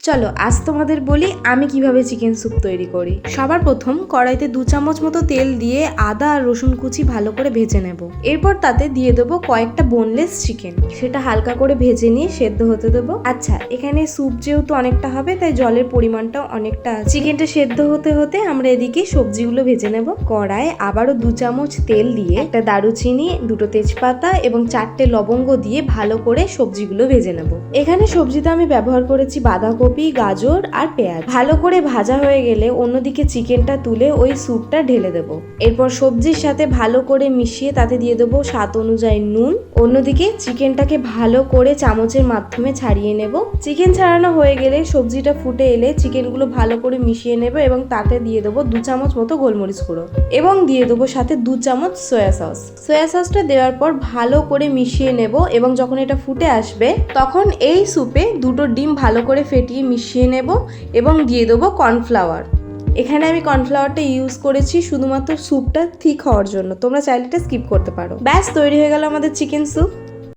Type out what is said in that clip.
চলো আজ তোমাদের বলি আমি কিভাবে চিকেন স্যুপ তৈরি করি। সবার প্রথম কড়াইতে 2 চামচ মতো তেল দিয়ে আদা আর রসুন কুচি ভালো করে ভেজে নেব। এরপর তাতে দিয়ে দেবো কয়েকটা বোনলেস চিকেন, সেটা হালকা করে ভেজে নিয়ে সেদ্ধ হতে দেবো। আচ্ছা, এখানে স্যুপ যেহেতু অনেকটা হবে তাই জলের পরিমাণটাও অনেকটা আছে। চিকেনটা সেদ্ধ হতে হতে আমরা এদিকে সবজিগুলো ভেজে নেব। কড়াই আবারও 2 চামচ তেল দিয়ে একটা দারুচিনি, 2টো তেজপাতা এবং 4টে লবঙ্গ দিয়ে ভালো করে সবজিগুলো ভেজে নেব। এখানে সবজিতে আমি ব্যবহার করেছি বাঁধাকপি, গাজর আর পেঁয়াজ। ভালো করে ভাজা হয়ে গেলে অন্যদিকে চিকেনটা তুলে ওই স্যুপটা ঢেলে দেবো। এরপর সবজির সাথে ভালো করে মিশিয়ে তাতে দিয়ে দেবো স্বাদ অনুযায়ী নুন। অন্যদিকে চিকেনটাকে ভালো করে চামচের মাধ্যমে ছাড়িয়ে নেব। চিকেন ছাড়ানো হয়ে গেলে সবজিটা ফুটে এলে চিকেনগুলো ভালো করে মিশিয়ে নেব এবং তাতে দিয়ে দেবো 2 চামচ মতো গোলমরিচ গুঁড়ো এবং দিয়ে দেবো সাথে 2 চামচ সয়া সস। সয়া সসটা দেওয়ার পর ভালো করে মিশিয়ে নেব এবং যখন এটা ফুটে আসবে তখন এই স্যুপে 2টো ডিম ভালো করে ফেটিয়ে মিশিয়ে নেব এবং দিয়ে দেবো কর্নফ্লাওয়ার। এখানে আমি কর্নফ্লাওয়ারটা ইউজ করেছি শুধুমাত্র স্যুপটা থিক হওয়ার জন্য, তোমরা চাইলে এটা স্কিপ করতে পারো। ব্যাস তৈরি হয়ে গেল আমাদের চিকেন স্যুপ।